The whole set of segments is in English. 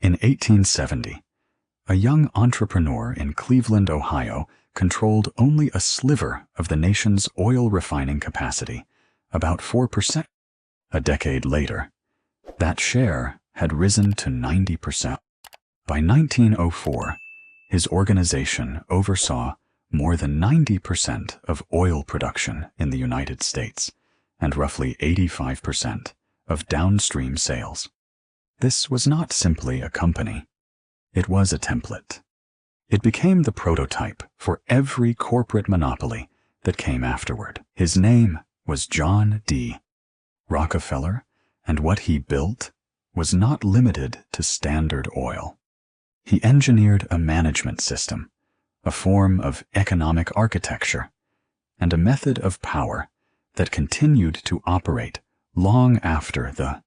In 1870, a young entrepreneur in Cleveland, Ohio, controlled only a sliver of the nation's oil refining capacity, about 4%. A decade later, that share had risen to 90%. By 1904, his organization oversaw more than 90% of oil production in the United States and roughly 85% of downstream sales. This was not simply a company. It was a template. It became the prototype for every corporate monopoly that came afterward. His name was John D. Rockefeller, and what he built was not limited to Standard Oil. He engineered a management system, a form of economic architecture, and a method of power that continued to operate long after the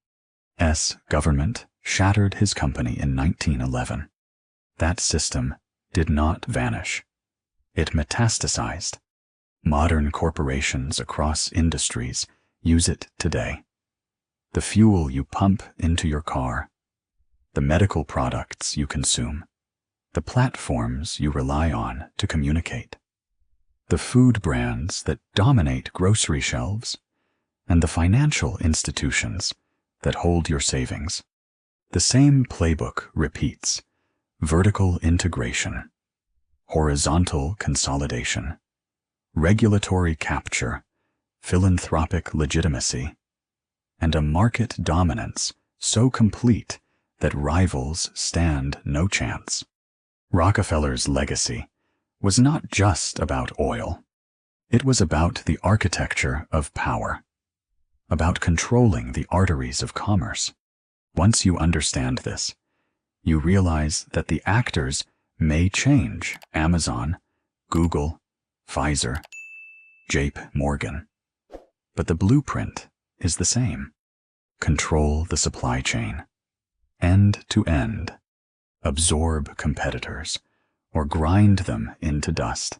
U.S. government shattered his company in 1911. That system did not vanish. It metastasized. Modern corporations across industries use it today. The fuel you pump into your car, the medical products you consume, the platforms you rely on to communicate, the food brands that dominate grocery shelves, and the financial institutions that hold your savings. The same playbook repeats: vertical integration, horizontal consolidation, regulatory capture, philanthropic legitimacy, and a market dominance so complete that rivals stand no chance. Rockefeller's legacy was not just about oil. It was about the architecture of power, about controlling the arteries of commerce. Once you understand this, you realize that the actors may change: Amazon, Google, Pfizer, JP Morgan. But the blueprint is the same. Control the supply chain, end to end. Absorb competitors, or grind them into dust.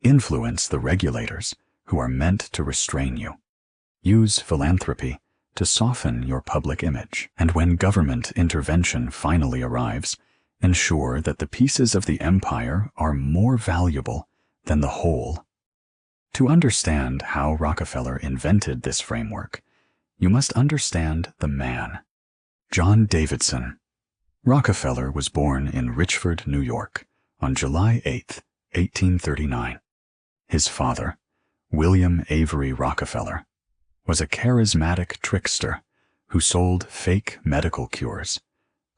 Influence the regulators who are meant to restrain you. Use philanthropy to soften your public image. And when government intervention finally arrives, ensure that the pieces of the empire are more valuable than the whole. To understand how Rockefeller invented this framework, you must understand the man. John Davidson. Rockefeller was born in Richford, New York, on July 8, 1839. His father, William Avery Rockefeller, was a charismatic trickster who sold fake medical cures,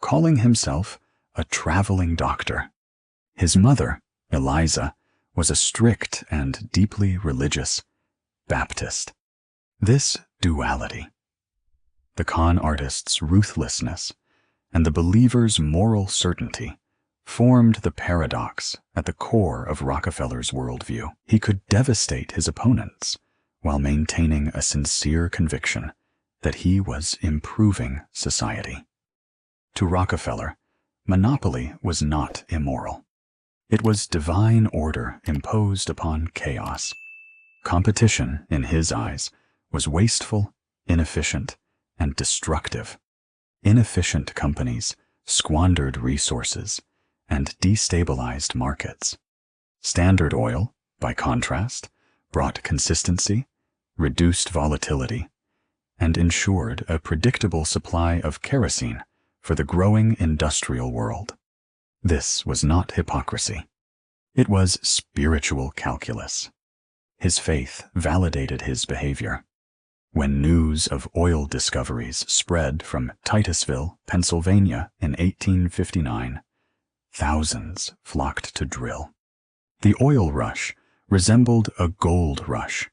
calling himself a traveling doctor. His mother, Eliza, was a strict and deeply religious Baptist. This duality, the con artist's ruthlessness and the believer's moral certainty, formed the paradox at the core of Rockefeller's worldview. He could devastate his opponents while maintaining a sincere conviction that he was improving society. To Rockefeller, monopoly was not immoral. It was divine order imposed upon chaos. Competition, in his eyes, was wasteful, inefficient, and destructive. Inefficient companies squandered resources and destabilized markets. Standard Oil, by contrast, brought consistency, reduced volatility, and ensured a predictable supply of kerosene for the growing industrial world. This was not hypocrisy. It was spiritual calculus. His faith validated his behavior. When news of oil discoveries spread from Titusville, Pennsylvania in 1859, thousands flocked to drill. The oil rush resembled a gold rush,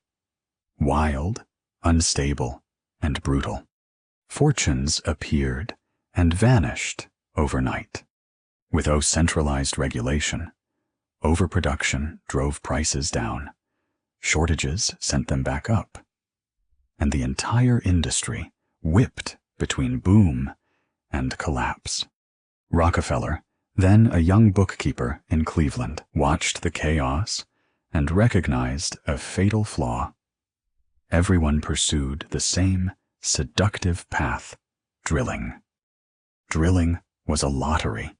wild, unstable, and brutal. Fortunes appeared and vanished overnight. Without centralized regulation, overproduction drove prices down, shortages sent them back up, and the entire industry whipped between boom and collapse. Rockefeller, then a young bookkeeper in Cleveland, watched the chaos and recognized a fatal flaw. Everyone pursued the same seductive path: drilling. Drilling was a lottery.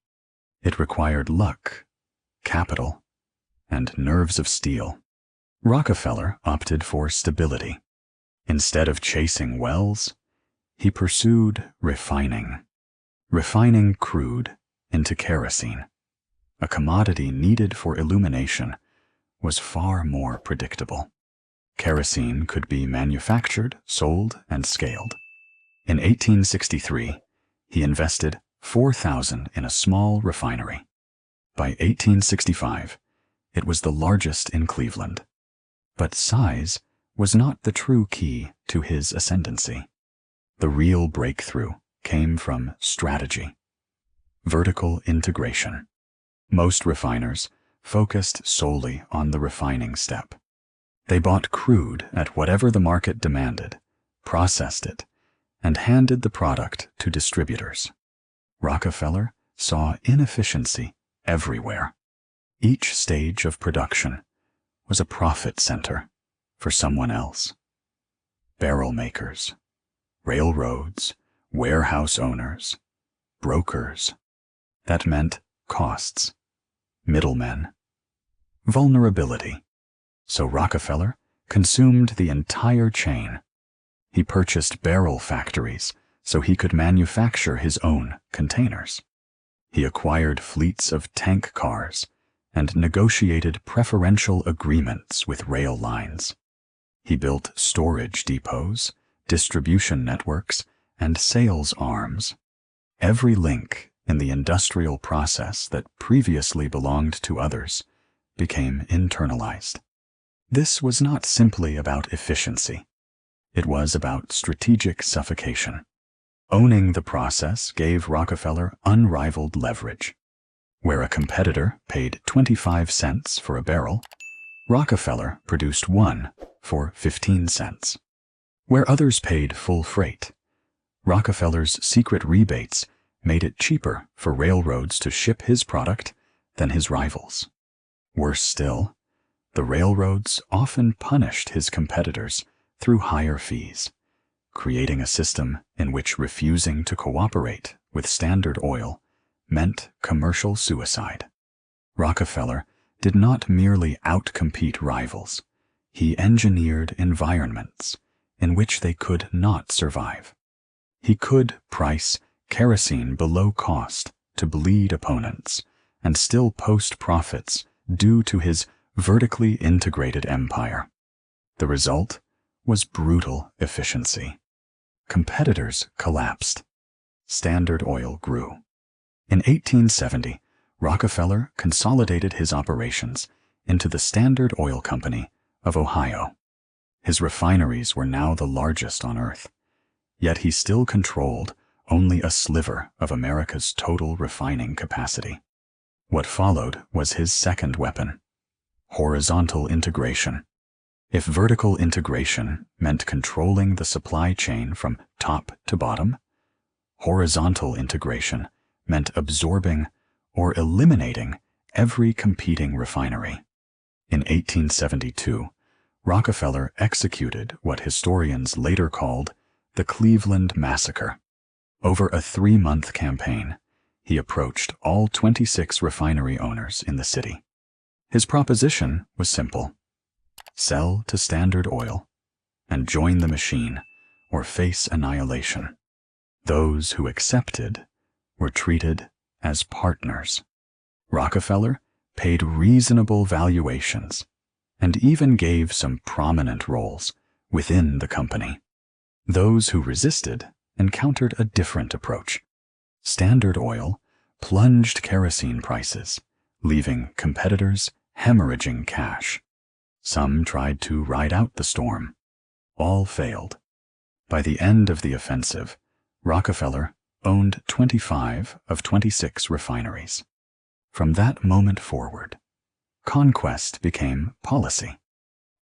It required luck, capital, and nerves of steel. Rockefeller opted for stability. Instead of chasing wells, he pursued refining crude into kerosene. A commodity needed for illumination was far more predictable. Kerosene could be manufactured, sold, and scaled. In 1863, he invested $4,000 in a small refinery. By 1865, it was the largest in Cleveland. But size was not the true key to his ascendancy. The real breakthrough came from strategy. Vertical integration. Most refiners focused solely on the refining step. They bought crude at whatever the market demanded, processed it, and handed the product to distributors. Rockefeller saw inefficiency everywhere. Each stage of production was a profit center for someone else. Barrel makers, railroads, warehouse owners, brokers. That meant costs, middlemen, vulnerability. So Rockefeller consumed the entire chain. He purchased barrel factories so he could manufacture his own containers. He acquired fleets of tank cars and negotiated preferential agreements with rail lines. He built storage depots, distribution networks, and sales arms. Every link in the industrial process that previously belonged to others became internalized. This was not simply about efficiency. It was about strategic suffocation. Owning the process gave Rockefeller unrivaled leverage. Where a competitor paid 25 cents for a barrel, Rockefeller produced one for 15 cents. Where others paid full freight, Rockefeller's secret rebates made it cheaper for railroads to ship his product than his rivals. Worse still, the railroads often punished his competitors through higher fees, creating a system in which refusing to cooperate with Standard Oil meant commercial suicide. Rockefeller did not merely outcompete rivals. He engineered environments in which they could not survive. He could price kerosene below cost to bleed opponents and still post profits due to his vertically integrated empire. The result was brutal efficiency. Competitors collapsed. Standard Oil grew. In 1870, Rockefeller consolidated his operations into the Standard Oil Company of Ohio. His refineries were now the largest on Earth, yet he still controlled only a sliver of America's total refining capacity. What followed was his second weapon: horizontal integration. If vertical integration meant controlling the supply chain from top to bottom, horizontal integration meant absorbing or eliminating every competing refinery. In 1872, Rockefeller executed what historians later called the Cleveland Massacre. Over a 3-month campaign, he approached all 26 refinery owners in the city. His proposition was simple: sell to Standard Oil and join the machine or face annihilation. Those who accepted were treated as partners. Rockefeller paid reasonable valuations and even gave some prominent roles within the company. Those who resisted encountered a different approach. Standard Oil plunged kerosene prices, leaving competitors hemorrhaging cash. Some tried to ride out the storm. All failed. By the end of the offensive, Rockefeller owned 25 of 26 refineries. From that moment forward, conquest became policy.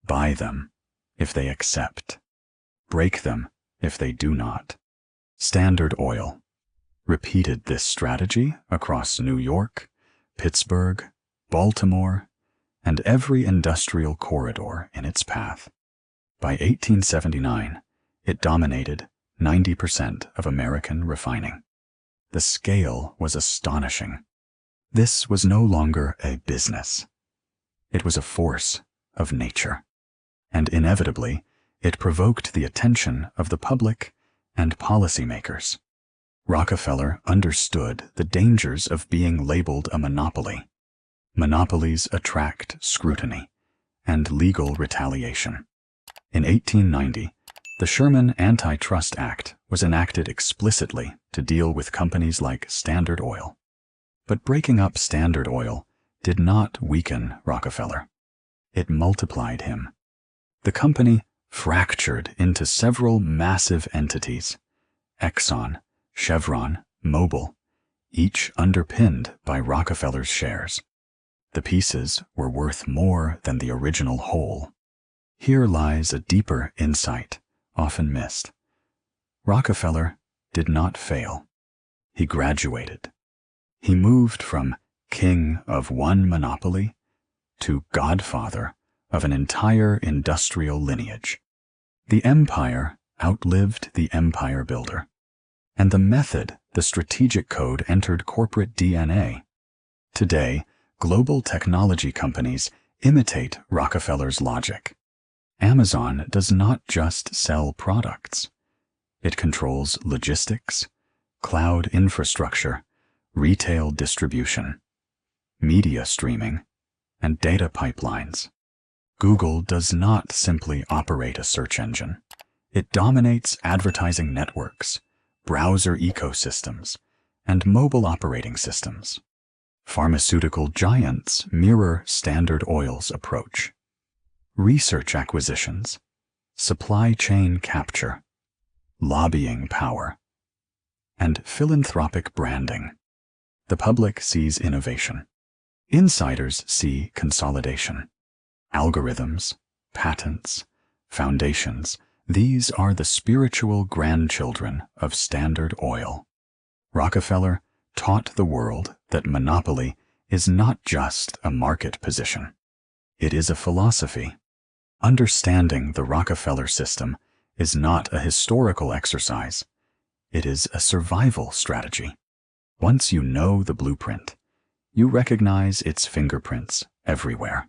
Buy them if they accept. Break them if they do not. Standard Oil repeated this strategy across New York, Pittsburgh, Baltimore, and every industrial corridor in its path. By 1879, it dominated 90% of American refining. the scale was astonishing. This was no longer a business. It was a force of nature, and inevitably, it provoked the attention of the public and policymakers. Rockefeller understood the dangers of being labeled a monopoly. Monopolies attract scrutiny and legal retaliation. In 1890, the Sherman Antitrust Act was enacted explicitly to deal with companies like Standard Oil. But breaking up Standard Oil did not weaken Rockefeller. It multiplied him. The company fractured into several massive entities: Exxon, Chevron, Mobil, each underpinned by Rockefeller's shares. The pieces were worth more than the original whole. Here lies a deeper insight, often missed. Rockefeller did not fail. He graduated. He moved from king of one monopoly to godfather of an entire industrial lineage. The empire outlived the empire builder, and the method, the strategic code, entered corporate DNA. Today, global technology companies imitate Rockefeller's logic. Amazon does not just sell products. It controls logistics, cloud infrastructure, retail distribution, media streaming, and data pipelines. Google does not simply operate a search engine. It dominates advertising networks, browser ecosystems, and mobile operating systems. Pharmaceutical giants mirror Standard Oil's approach. Research acquisitions, supply chain capture, lobbying power, and philanthropic branding. The public sees innovation. Insiders see consolidation. Algorithms, patents, foundations, these are the spiritual grandchildren of Standard Oil. Rockefeller taught the world that monopoly is not just a market position. It is a philosophy. Understanding the Rockefeller system is not a historical exercise. It is a survival strategy. Once you know the blueprint, you recognize its fingerprints everywhere.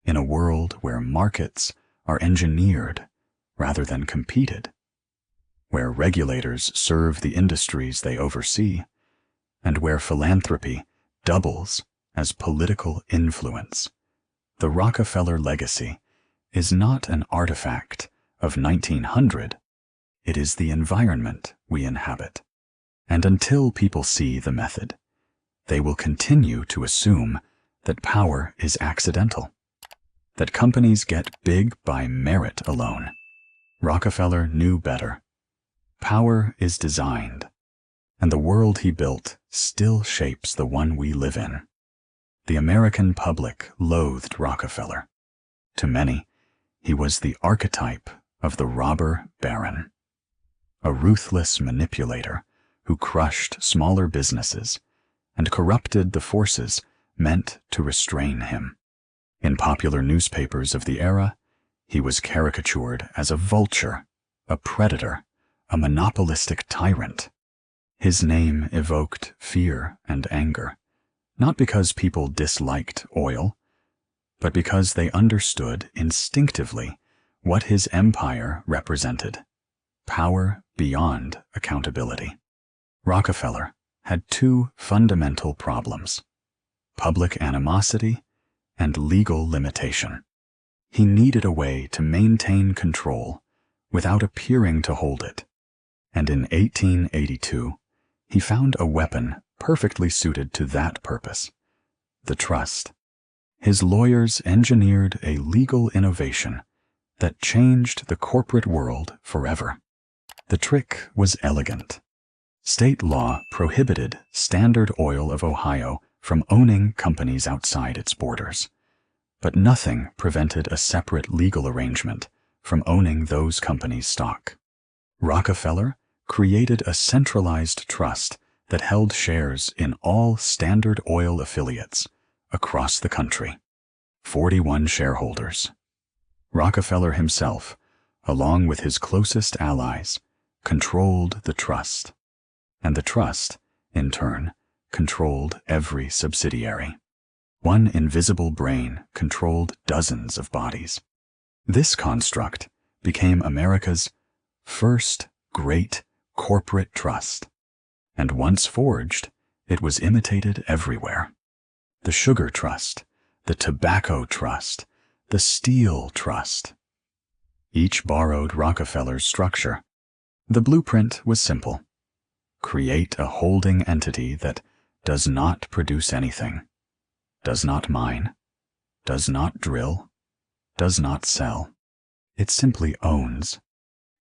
In a world where markets are engineered rather than competed, where regulators serve the industries they oversee, and where philanthropy doubles as political influence, the Rockefeller legacy is not an artifact of 1900. It is the environment we inhabit. And until people see the method, they will continue to assume that power is accidental, that companies get big by merit alone. Rockefeller knew better. Power is designed, and the world he built still shapes the one we live in. The American public loathed Rockefeller. To many, he was the archetype of the robber baron, a ruthless manipulator who crushed smaller businesses and corrupted the forces meant to restrain him. In popular newspapers of the era, he was caricatured as a vulture, a predator, a monopolistic tyrant. His name evoked fear and anger, not because people disliked oil, but because they understood instinctively what his empire represented: power beyond accountability. Rockefeller had two fundamental problems: public animosity and legal limitation. He needed a way to maintain control without appearing to hold it. And in 1882, he found a weapon perfectly suited to that purpose: the trust. His lawyers engineered a legal innovation that changed the corporate world forever. The trick was elegant. State law prohibited Standard Oil of Ohio from owning companies outside its borders, but nothing prevented a separate legal arrangement from owning those companies' stock. Rockefeller created a centralized trust that held shares in all Standard Oil affiliates across the country. 41 shareholders. Rockefeller himself, along with his closest allies, controlled the trust, and the trust in turn, controlled every subsidiary. One invisible brain controlled dozens of bodies. This construct became America's first great corporate trust, and once forged, it was imitated everywhere. The Sugar Trust, the Tobacco Trust, the Steel Trust. Each borrowed Rockefeller's structure. The blueprint was simple. Create a holding entity that does not produce anything, does not mine, does not drill, does not sell. It simply owns.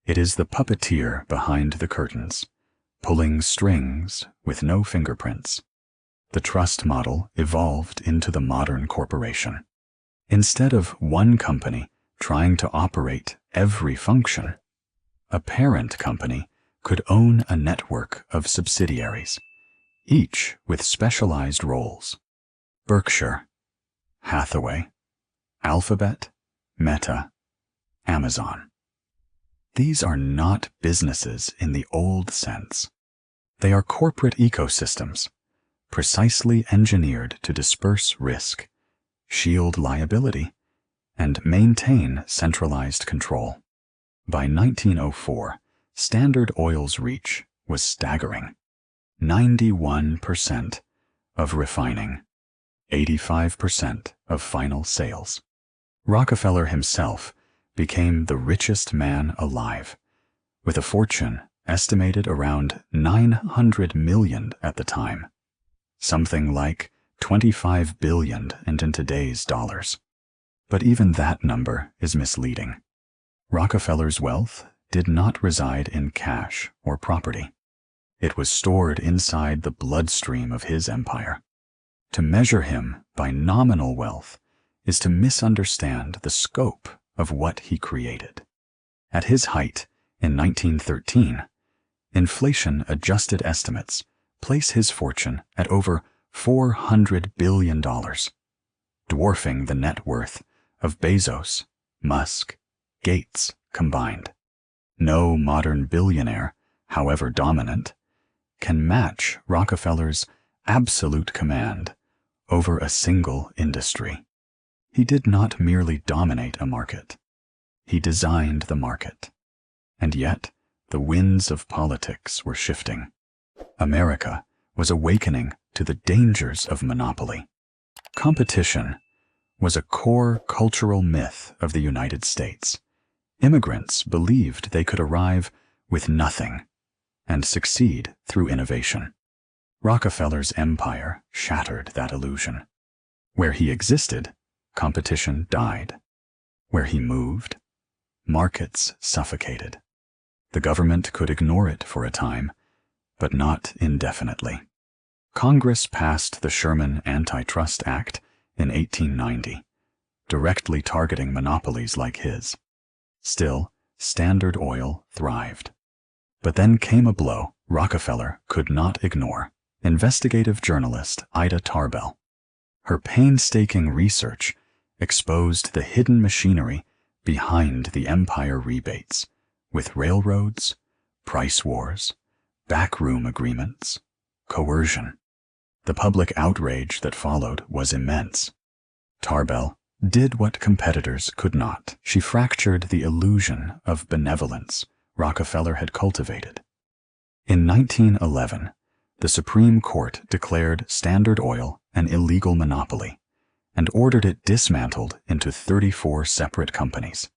It is the puppeteer behind the curtains, pulling strings with no fingerprints. The trust model evolved into the modern corporation. Instead of one company trying to operate every function, a parent company could own a network of subsidiaries, each with specialized roles. Berkshire, Hathaway, Alphabet, Meta, Amazon. These are not businesses in the old sense. They are corporate ecosystems, precisely engineered to disperse risk, shield liability, and maintain centralized control. By 1904, Standard Oil's reach was staggering. 91% of refining, 85% of final sales. Rockefeller himself became the richest man alive, with a fortune estimated around $900 million at the time, something like $25 billion in today's dollars. But even that number is misleading. Rockefeller's wealth did not reside in cash or property. It was stored inside the bloodstream of his empire. To measure him by nominal wealth is to misunderstand the scope of what he created. At his height in 1913, inflation-adjusted estimates place his fortune at over $400 billion, dwarfing the net worth of Bezos, Musk, Gates combined. No modern billionaire, however dominant, can match Rockefeller's absolute command over a single industry. He did not merely dominate a market. He designed the market. And yet, the winds of politics were shifting. America was awakening to the dangers of monopoly. Competition was a core cultural myth of the United States. Immigrants believed they could arrive with nothing and succeed through innovation. Rockefeller's empire shattered that illusion. Where he existed, competition died. Where he moved, markets suffocated. The government could ignore it for a time, but not indefinitely. Congress passed the Sherman Antitrust Act in 1890, directly targeting monopolies like his. Still, Standard Oil thrived. But then came a blow Rockefeller could not ignore. Investigative journalist Ida Tarbell. Her painstaking research exposed the hidden machinery behind the empire rebates, with railroads, price wars, backroom agreements, coercion. The public outrage that followed was immense. Tarbell did what competitors could not. She fractured the illusion of benevolence Rockefeller had cultivated. In 1911, the Supreme Court declared Standard Oil an illegal monopoly and ordered it dismantled into 34 separate companies.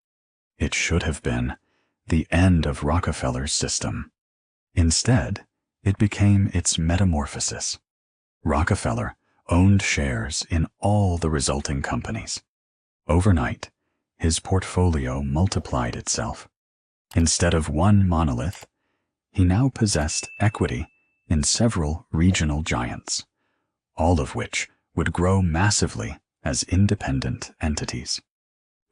It should have been the end of Rockefeller's system. Instead, it became its metamorphosis. Rockefeller owned shares in all the resulting companies. Overnight, his portfolio multiplied itself. Instead of one monolith, he now possessed equity in several regional giants, all of which would grow massively as independent entities.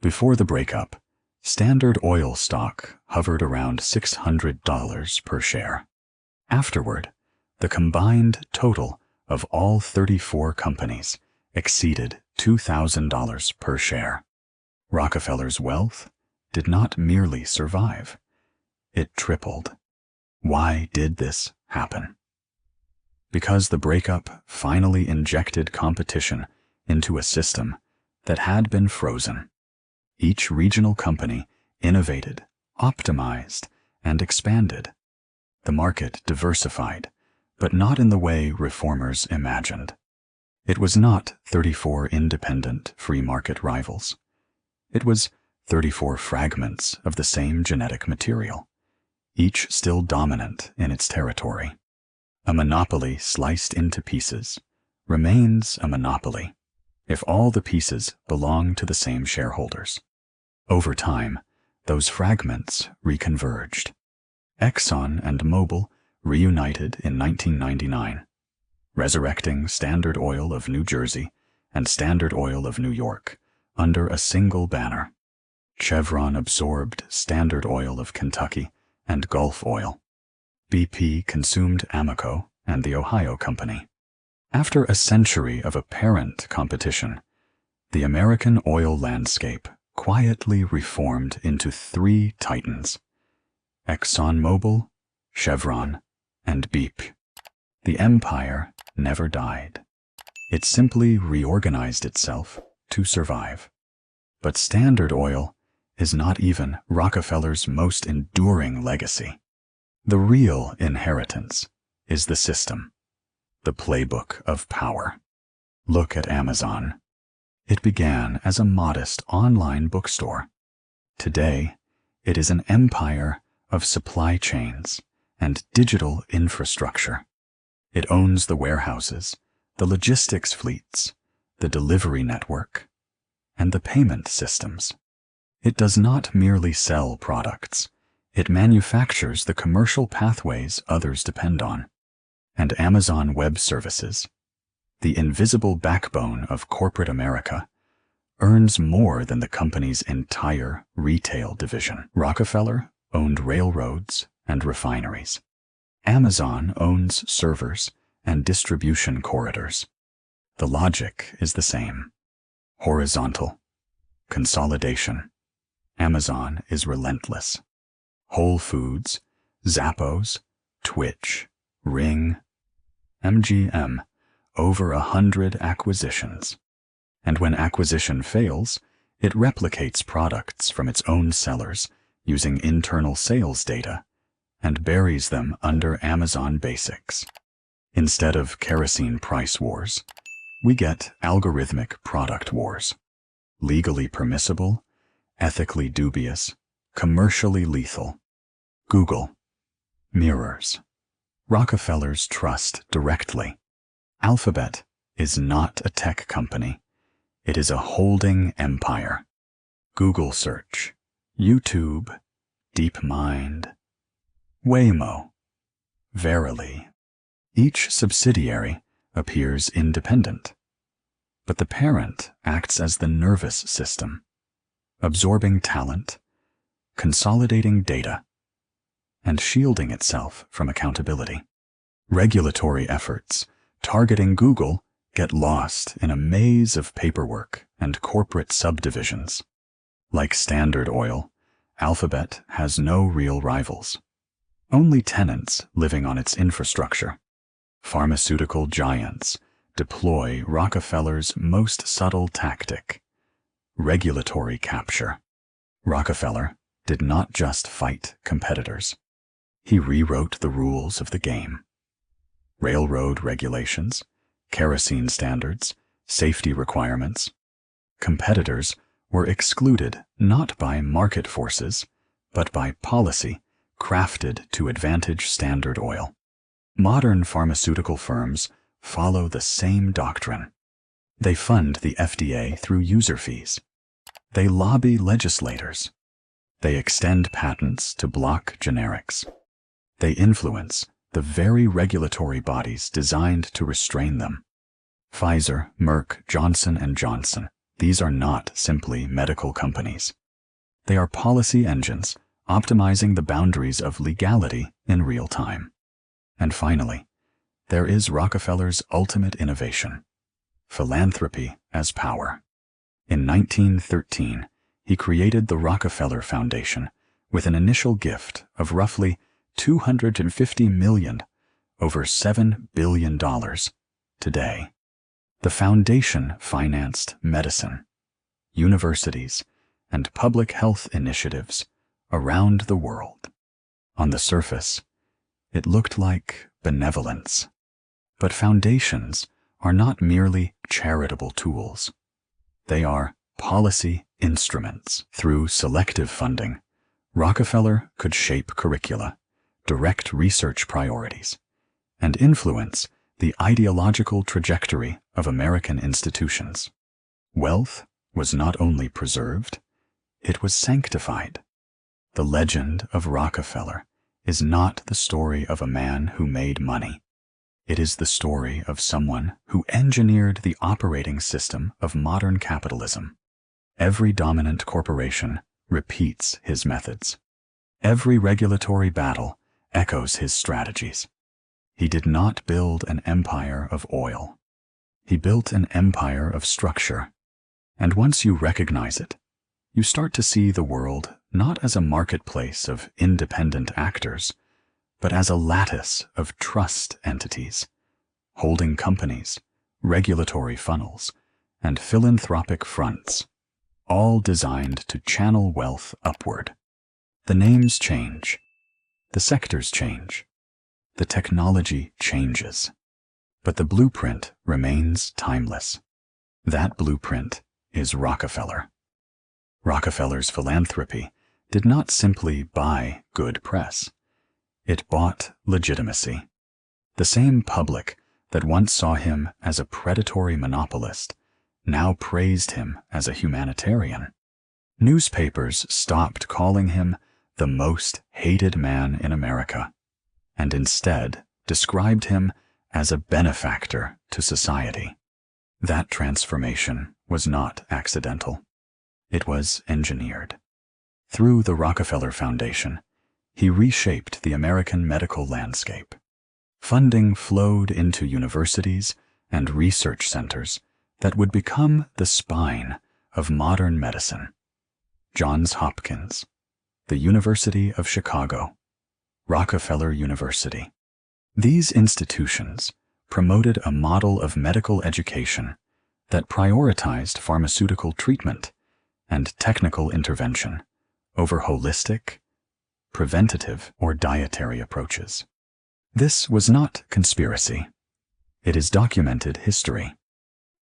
Before the breakup, Standard Oil stock hovered around $600 per share. Afterward, the combined total of all 34 companies exceeded $2,000 per share. Rockefeller's wealth did not merely survive, it tripled. Why did this happen? because the breakup finally injected competition into a system that had been frozen. Each regional company innovated, optimized, and expanded. The market diversified, but not in the way reformers imagined. It was not 34 independent free market rivals. It was 34 fragments of the same genetic material, each still dominant in its territory. A monopoly sliced into pieces remains a monopoly if all the pieces belong to the same shareholders. Over time, those fragments reconverged. Exxon and Mobil reunited in 1999, resurrecting Standard Oil of New Jersey and Standard Oil of New York under a single banner. Chevron absorbed Standard Oil of Kentucky and Gulf Oil. BP consumed Amoco and the Ohio Company. After a century of apparent competition, the American oil landscape quietly reformed into three titans: ExxonMobil, Chevron, and BP. The empire never died. It simply reorganized itself to survive. But Standard Oil is not even Rockefeller's most enduring legacy. The real inheritance is the system, the playbook of power. Look at Amazon. It began as a modest online bookstore. Today, it is an empire of supply chains and digital infrastructure. It owns the warehouses, the logistics fleets, the delivery network, and the payment systems. It does not merely sell products. It manufactures the commercial pathways others depend on. And Amazon Web Services, the invisible backbone of corporate America, earns more than the company's entire retail division. Rockefeller owned railroads and refineries. Amazon owns servers and distribution corridors. The logic is the same. Horizontal. Consolidation. Amazon is relentless. Whole Foods, Zappos, Twitch, Ring, MGM, over 100 acquisitions. And when acquisition fails, it replicates products from its own sellers using internal sales data and buries them under Amazon Basics. Instead of kerosene price wars, we get algorithmic product wars. Legally permissible, ethically dubious, commercially lethal. Google. Mirrors. Rockefeller's trust directly. Alphabet is not a tech company. It is a holding empire. Google search, YouTube, DeepMind, Waymo, Verily. Each subsidiary appears independent, but the parent acts as the nervous system, absorbing talent, consolidating data, and shielding itself from accountability. Regulatory efforts targeting Google get lost in a maze of paperwork and corporate subdivisions. Like Standard Oil, Alphabet has no real rivals, only tenants living on its infrastructure. Pharmaceutical giants deploy Rockefeller's most subtle tactic: regulatory capture. Rockefeller did not just fight competitors. He rewrote the rules of the game. Railroad regulations, kerosene standards, safety requirements. Competitors were excluded not by market forces, but by policy crafted to advantage Standard Oil. Modern pharmaceutical firms follow the same doctrine. They fund the FDA through user fees. They lobby legislators. They extend patents to block generics. They influence the very regulatory bodies designed to restrain them. Pfizer, Merck, Johnson & Johnson, these are not simply medical companies. They are policy engines optimizing the boundaries of legality in real time. And finally, there is Rockefeller's ultimate innovation: philanthropy as power. In 1913, he created the Rockefeller Foundation with an initial gift of roughly $250 million over $7 billion today. The foundation financed medicine, universities, and public health initiatives around the world. On the surface, it looked like benevolence. But foundations are not merely charitable tools. They are policy instruments. Through selective funding, Rockefeller could shape curricula, direct research priorities, and influence the ideological trajectory of American institutions. Wealth was not only preserved, it was sanctified. The legend of Rockefeller is not the story of a man who made money. It is the story of someone who engineered the operating system of modern capitalism. Every dominant corporation repeats his methods. Every regulatory battle echoes his strategies. He did not build an empire of oil. He built an empire of structure. And once you recognize it, you start to see the world not as a marketplace of independent actors, but as a lattice of trust entities, holding companies, regulatory funnels, and philanthropic fronts, all designed to channel wealth upward. The names change, the sectors change, the technology changes, but the blueprint remains timeless. That blueprint is Rockefeller. Rockefeller's philanthropy did not simply buy good press. It bought legitimacy. The same public that once saw him as a predatory monopolist now praised him as a humanitarian. Newspapers stopped calling him the most hated man in America, and instead described him as a benefactor to society. That transformation was not accidental. It was engineered. Through the Rockefeller Foundation, he reshaped the American medical landscape. Funding flowed into universities and research centers that would become the spine of modern medicine. Johns Hopkins, the University of Chicago, Rockefeller University. These institutions promoted a model of medical education that prioritized pharmaceutical treatment and technical intervention over holistic, preventative, or dietary approaches. This was not conspiracy. It is documented history.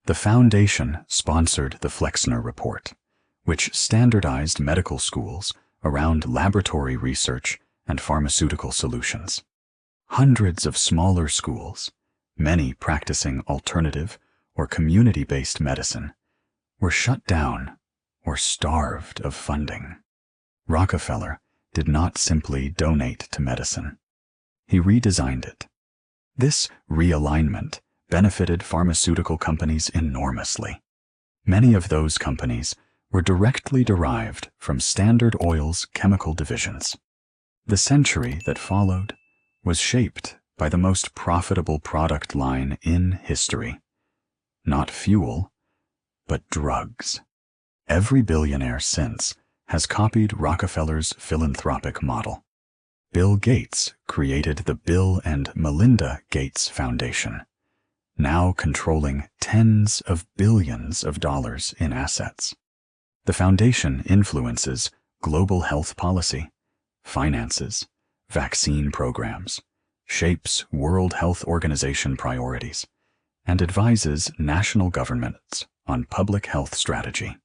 The foundation sponsored the Flexner Report, which standardized medical schools around laboratory research and pharmaceutical solutions. Hundreds of smaller schools, many practicing alternative or community-based medicine, were shut down or starved of funding. Rockefeller did not simply donate to medicine. He redesigned it. This realignment benefited pharmaceutical companies enormously. Many of those companies were directly derived from Standard Oil's chemical divisions. The century that followed was shaped by the most profitable product line in history. Not fuel, but drugs. Every billionaire since has copied Rockefeller's philanthropic model. Bill Gates created the Bill and Melinda Gates Foundation, now controlling tens of billions of dollars in assets. The foundation influences global health policy, finances, vaccine programs, shapes World Health Organization priorities, and advises national governments on public health strategy.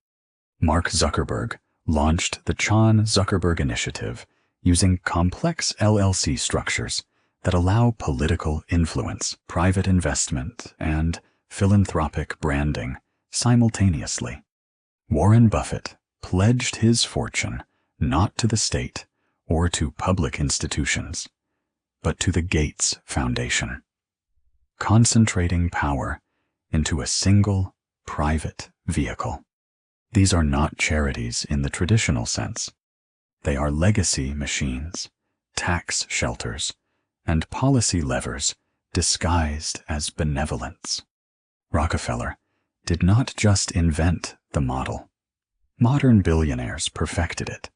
Mark Zuckerberg launched the Chan-Zuckerberg Initiative using complex LLC structures that allow political influence, private investment, and philanthropic branding simultaneously. Warren Buffett pledged his fortune not to the state or to public institutions, but to the Gates Foundation, concentrating power into a single private vehicle. These are not charities in the traditional sense. They are legacy machines, tax shelters, and policy levers disguised as benevolence. Rockefeller did not just invent the model. Modern billionaires perfected it.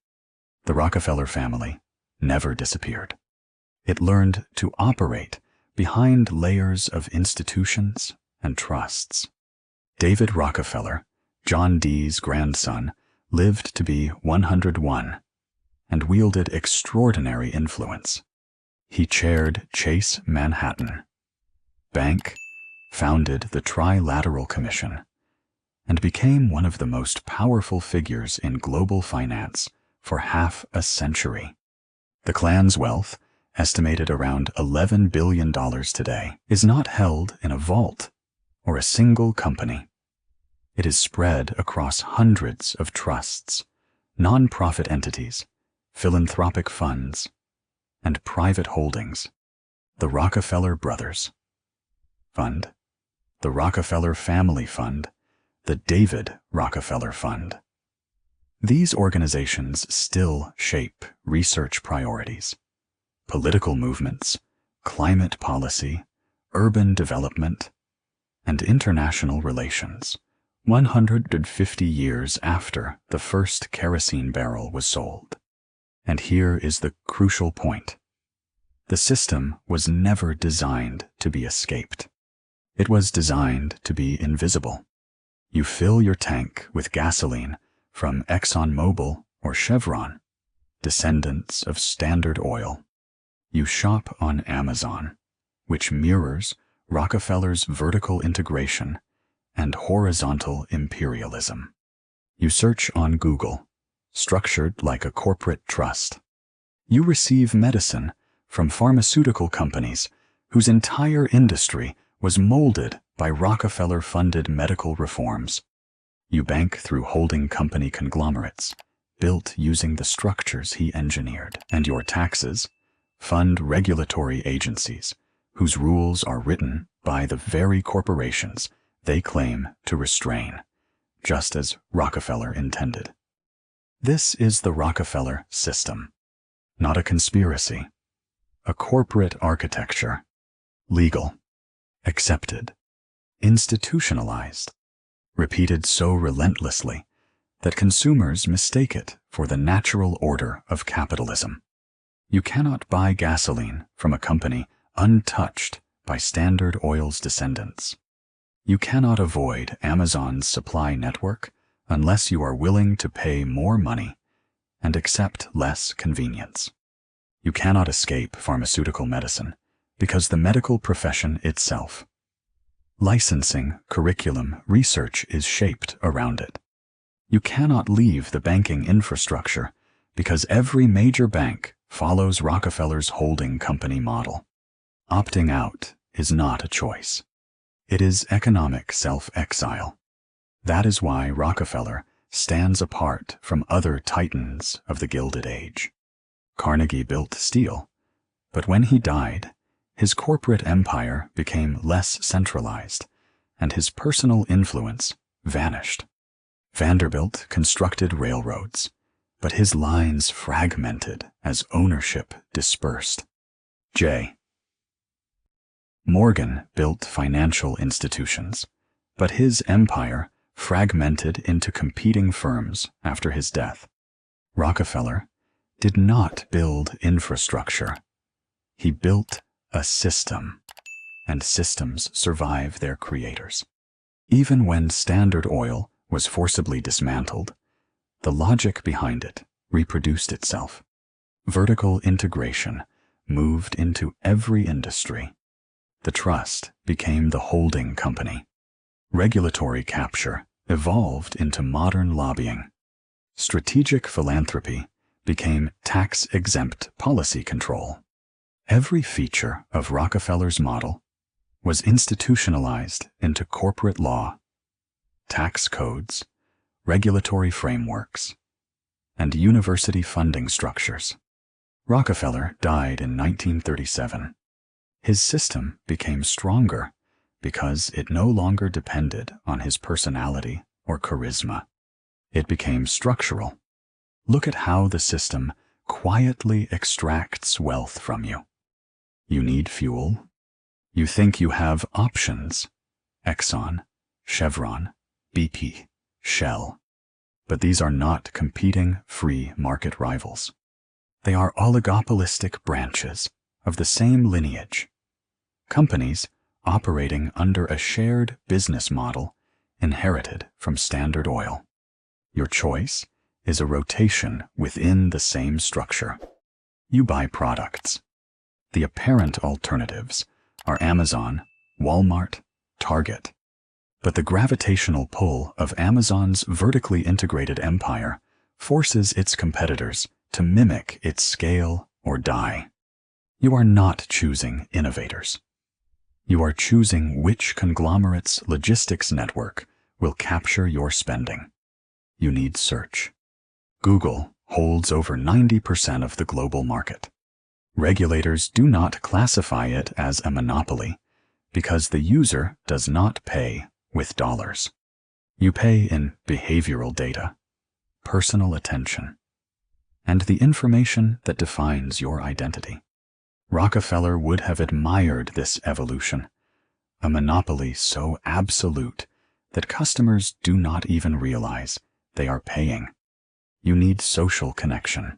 The Rockefeller family never disappeared. It learned to operate behind layers of institutions and trusts. David Rockefeller, John Dee's grandson, lived to be 101 and wielded extraordinary influence. He chaired Chase Manhattan Bank, founded the Trilateral Commission, and became one of the most powerful figures in global finance for half a century. The clan's wealth, estimated around $11 billion today, is not held in a vault or a single company. It is spread across hundreds of trusts, non-profit entities, philanthropic funds, and private holdings. The Rockefeller Brothers Fund, the Rockefeller Family Fund, the David Rockefeller Fund. These organizations still shape research priorities, political movements, climate policy, urban development, and international relations, 150 years after the first kerosene barrel was sold. And here is the crucial point. The system was never designed to be escaped. It was designed to be invisible. You fill your tank with gasoline from ExxonMobil or Chevron, descendants of Standard Oil. You shop on Amazon, which mirrors Rockefeller's vertical integration and horizontal imperialism. You search on Google, structured like a corporate trust. You receive medicine from pharmaceutical companies whose entire industry was molded by Rockefeller-funded medical reforms. You bank through holding company conglomerates, built using the structures he engineered. And your taxes fund regulatory agencies whose rules are written by the very corporations they claim to restrain, just as Rockefeller intended. This is the Rockefeller system, not a conspiracy, a corporate architecture, legal, accepted, institutionalized, repeated so relentlessly that consumers mistake it for the natural order of capitalism. You cannot buy gasoline from a company untouched by Standard Oil's descendants. You cannot avoid Amazon's supply network unless you are willing to pay more money and accept less convenience. You cannot escape pharmaceutical medicine because the medical profession itself, licensing, curriculum, research is shaped around it. You cannot leave the banking infrastructure because every major bank follows Rockefeller's holding company model. Opting out is not a choice. It is economic self-exile. That is why Rockefeller stands apart from other titans of the Gilded Age. Carnegie built steel, but when he died, his corporate empire became less centralized, and his personal influence vanished. Vanderbilt constructed railroads, but his lines fragmented as ownership dispersed. J. Morgan built financial institutions, but his empire fragmented into competing firms after his death. Rockefeller did not build infrastructure. He built a system, and systems survive their creators. Even when Standard Oil was forcibly dismantled, the logic behind it reproduced itself. Vertical integration moved into every industry. The trust became the holding company. Regulatory capture evolved into modern lobbying. Strategic philanthropy became tax-exempt policy control. Every feature of Rockefeller's model was institutionalized into corporate law, tax codes, regulatory frameworks, and university funding structures. Rockefeller died in 1937. His system became stronger because it no longer depended on his personality or charisma. It became structural. Look at how the system quietly extracts wealth from you. You need fuel. You think you have options: Exxon, Chevron, BP, Shell. But these are not competing free market rivals. They are oligopolistic branches of the same lineage. companies operating under a shared business model inherited from Standard Oil. Your choice is a rotation within the same structure. You buy products. The apparent alternatives are Amazon, Walmart, Target. But the gravitational pull of Amazon's vertically integrated empire forces its competitors to mimic its scale or die. You are not choosing innovators. You are choosing which conglomerate's logistics network will capture your spending. You need search. Google holds over 90% of the global market. Regulators do not classify it as a monopoly because the user does not pay with dollars. You pay in behavioral data, personal attention, and the information that defines your identity. Rockefeller would have admired this evolution, a monopoly so absolute that customers do not even realize they are paying. You need social connection.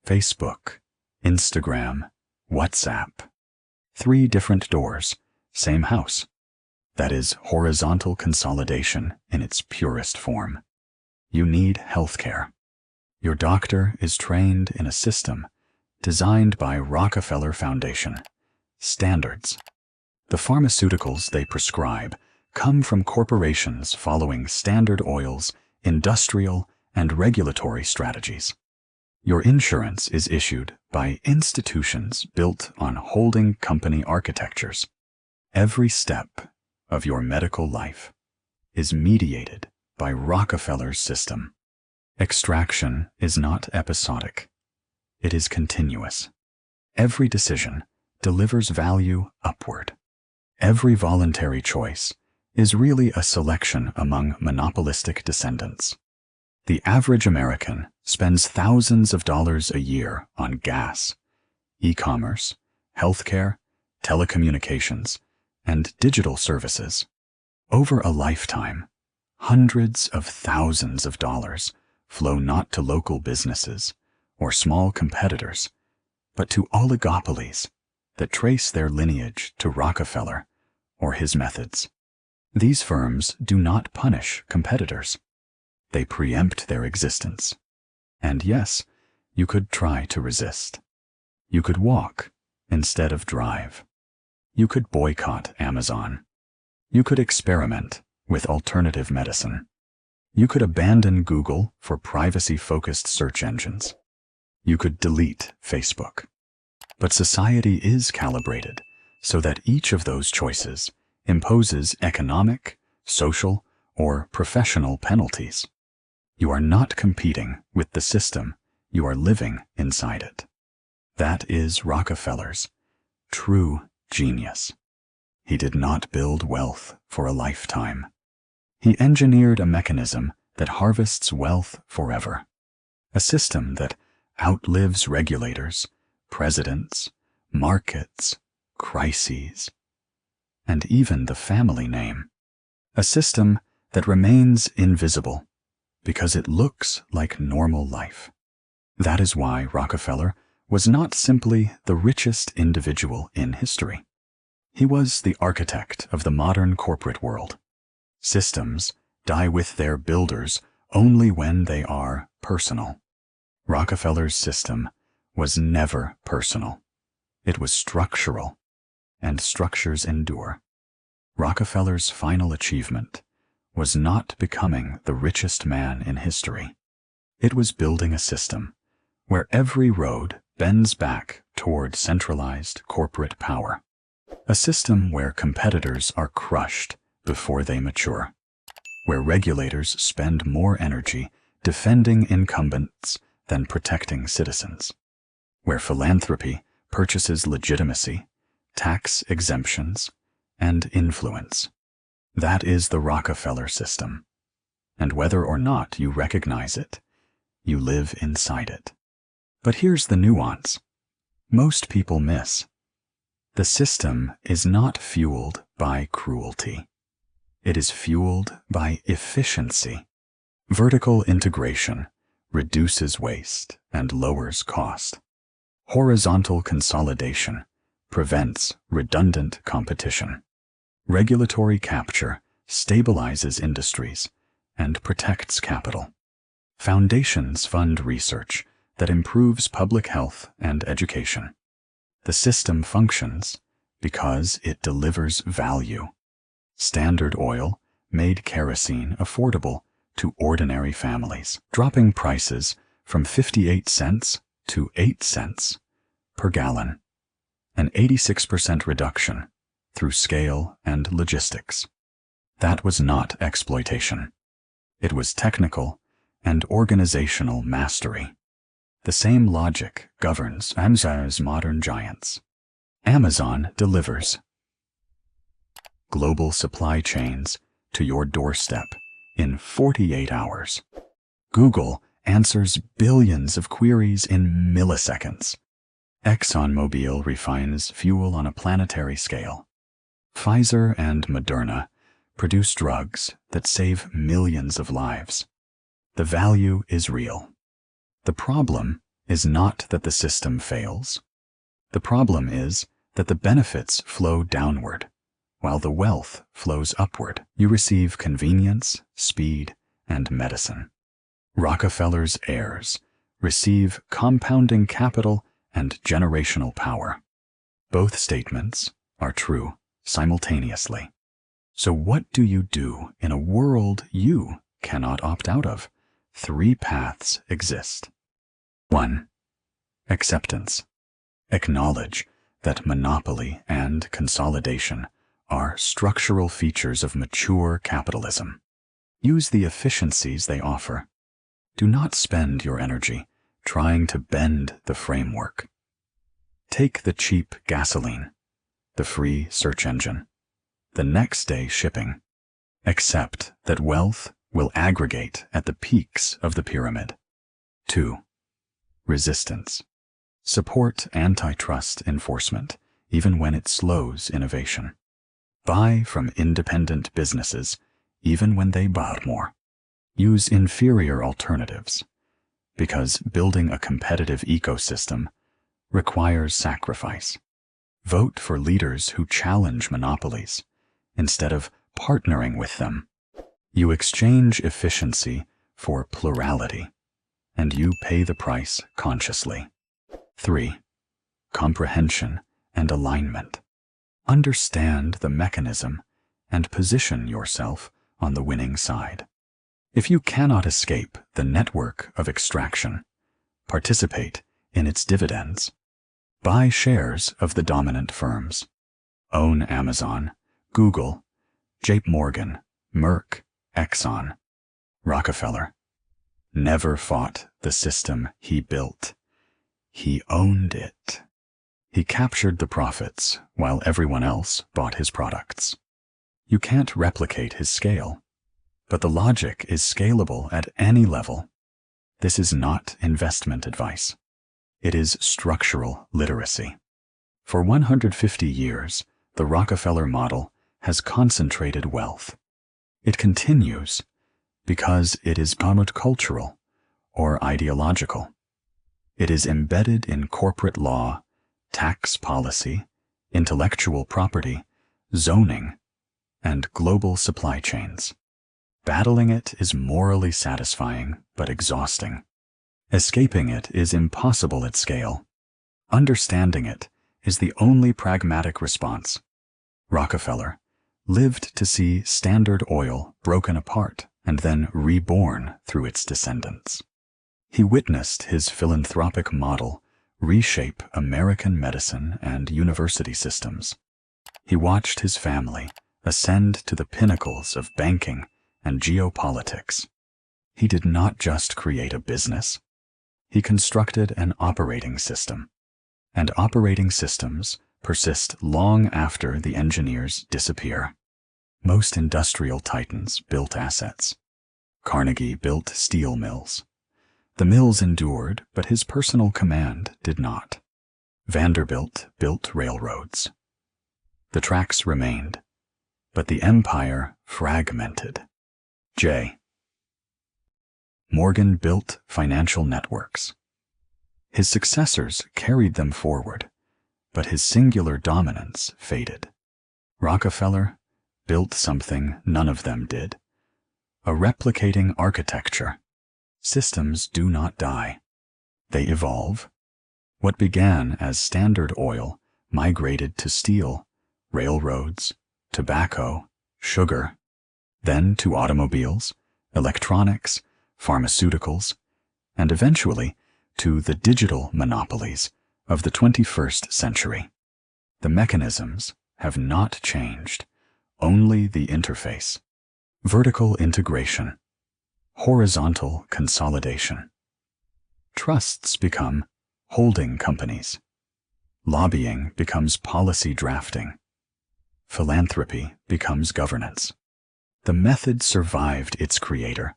Facebook, Instagram, WhatsApp. 3 different doors, same house. That is horizontal consolidation in its purest form. You need healthcare. Your doctor is trained in a system designed by Rockefeller Foundation standards. The pharmaceuticals they prescribe come from corporations following Standard Oil's industrial and regulatory strategies. Your insurance is issued by institutions built on holding company architectures. Every step of your medical life is mediated by Rockefeller's system. Extraction is not episodic. It is continuous. Every decision delivers value upward. Every voluntary choice is really a selection among monopolistic descendants. The average American spends thousands of dollars a year on gas, e-commerce, healthcare, telecommunications, and digital services. Over a lifetime, hundreds of thousands of dollars flow not to local businesses or small competitors, but to oligopolies that trace their lineage to Rockefeller or his methods. These firms do not punish competitors. They preempt their existence. And yes, you could try to resist. You could walk instead of drive. You could boycott Amazon. You could experiment with alternative medicine. You could abandon Google for privacy-focused search engines. You could delete Facebook. But society is calibrated so that each of those choices imposes economic, social, or professional penalties. You are not competing with the system, you are living inside it. That is Rockefeller's true genius. He did not build wealth for a lifetime. He engineered a mechanism that harvests wealth forever, a system that outlives regulators, presidents, markets, crises, and even the family name. A system that remains invisible because it looks like normal life. That is why Rockefeller was not simply the richest individual in history. He was the architect of the modern corporate world. Systems die with their builders only when they are personal. Rockefeller's system was never personal. It was structural, and structures endure. Rockefeller's final achievement was not becoming the richest man in history. It was building a system where every road bends back toward centralized corporate power. A system where competitors are crushed before they mature, where regulators spend more energy defending incumbents than protecting citizens, where philanthropy purchases legitimacy, tax exemptions, and influence. That is the Rockefeller system. And whether or not you recognize it, you live inside it. But here's the nuance most people miss. The system is not fueled by cruelty. It is fueled by efficiency. Vertical integration reduces waste and lowers cost. Horizontal consolidation prevents redundant competition. Regulatory capture stabilizes industries and protects capital. Foundations fund research that improves public health and education. The system functions because it delivers value. Standard Oil made kerosene affordable to ordinary families, dropping prices from 58 cents to 8 cents per gallon, an 86% reduction through scale and logistics. That was not exploitation. It was technical and organizational mastery. The same logic governs Amazon's modern giants. Amazon delivers global supply chains to your doorstep in 48 hours. Google answers billions of queries in milliseconds. ExxonMobil refines fuel on a planetary scale. Pfizer and Moderna produce drugs that save millions of lives. The value is real. The problem is not that the system fails. The problem is that the benefits flow downward, while the wealth flows upward. You receive convenience, speed, and medicine. Rockefeller's heirs receive compounding capital and generational power. Both statements are true simultaneously. So what do you do in a world you cannot opt out of? 3 paths exist. 1. Acceptance. Acknowledge that monopoly and consolidation are structural features of mature capitalism. Use the efficiencies they offer. Do not spend your energy trying to bend the framework. Take the cheap gasoline, the free search engine, the next day shipping. Accept that wealth will aggregate at the peaks of the pyramid. 2. Resistance. Support antitrust enforcement, even when it slows innovation. Buy from independent businesses, even when they buy more. Use inferior alternatives, because building a competitive ecosystem requires sacrifice. Vote for leaders who challenge monopolies, instead of partnering with them. You exchange efficiency for plurality, and you pay the price consciously. 3. Comprehension and alignment. Understand the mechanism and position yourself on the winning side. If you cannot escape the network of extraction, participate in its dividends. Buy shares of the dominant firms. Own Amazon, Google, JP Morgan, Merck, Exxon. Rockefeller never fought the system he built. He owned it. He captured the profits while everyone else bought his products. You can't replicate his scale, but the logic is scalable at any level. This is not investment advice. It is structural literacy. For 150 years, the Rockefeller model has concentrated wealth. It continues because it is cultural or ideological. It is embedded in corporate law, tax policy, intellectual property, zoning, and global supply chains. Battling it is morally satisfying but exhausting. Escaping it is impossible at scale. Understanding it is the only pragmatic response. Rockefeller lived to see Standard Oil broken apart and then reborn through its descendants. He witnessed his philanthropic model reshape American medicine and university systems. He watched his family ascend to the pinnacles of banking and geopolitics. He did not just create a business. He constructed an operating system, and operating systems persist long after the engineers disappear. Most industrial titans built assets. Carnegie built steel mills. The mills endured, but his personal command did not. Vanderbilt built railroads. The tracks remained, but the empire fragmented. J. Morgan built financial networks. His successors carried them forward, but his singular dominance faded. Rockefeller built something none of them did. A replicating architecture. Systems do not die. They evolve. What began as Standard Oil migrated to steel, railroads, tobacco, sugar, then to automobiles, electronics, pharmaceuticals, and eventually to the digital monopolies of the 21st century. The mechanisms have not changed, only the interface. Vertical integration, horizontal consolidation. Trusts become holding companies. Lobbying becomes policy drafting. Philanthropy becomes governance. The method survived its creator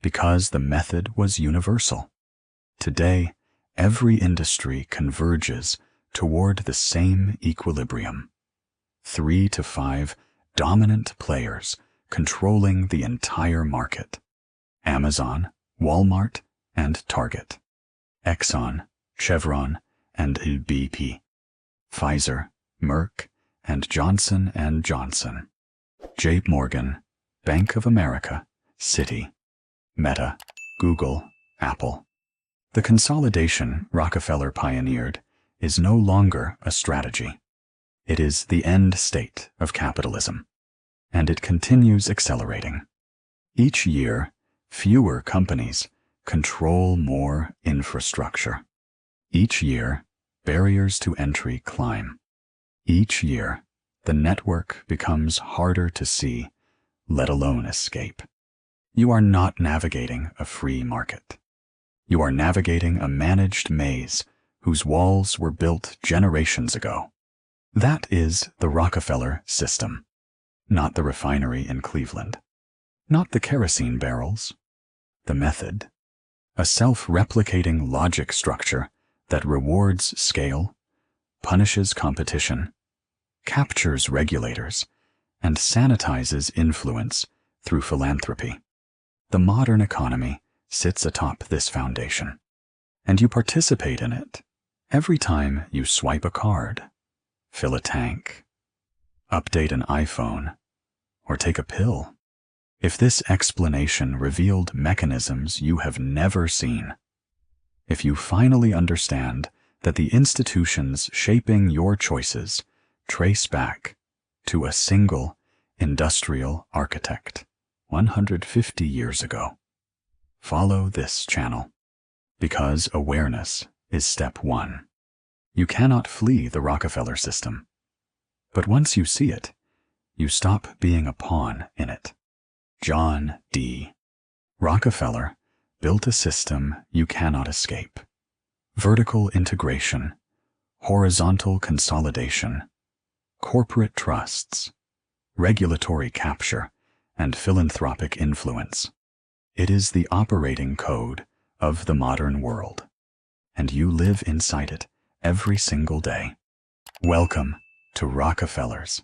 because the method was universal. Today, every industry converges toward the same equilibrium. 3 to 5 dominant players controlling the entire market. Amazon, Walmart, and Target. Exxon, Chevron, and BP. Pfizer, Merck, and Johnson & Johnson. J.P. Morgan, Bank of America, Citi. Meta, Google, Apple. The consolidation Rockefeller pioneered is no longer a strategy. It is the end state of capitalism, and it continues accelerating. Each year, fewer companies control more infrastructure. Each year, barriers to entry climb. Each year, the network becomes harder to see, let alone escape. You are not navigating a free market. You are navigating a managed maze whose walls were built generations ago. That is the Rockefeller system, not the refinery in Cleveland, not the kerosene barrels. The method, a self-replicating logic structure that rewards scale, punishes competition, captures regulators, and sanitizes influence through philanthropy. The modern economy sits atop this foundation, and you participate in it every time you swipe a card, fill a tank, update an iPhone, or take a pill. If this explanation revealed mechanisms you have never seen, if you finally understand that the institutions shaping your choices trace back to a single industrial architect 150 years ago, follow this channel, because awareness is step 1. You cannot flee the Rockefeller system, but once you see it, you stop being a pawn in it. John D. Rockefeller built a system you cannot escape. Vertical integration, horizontal consolidation, corporate trusts, regulatory capture, and philanthropic influence. It is the operating code of the modern world, and you live inside it every single day. Welcome to Rockefellers.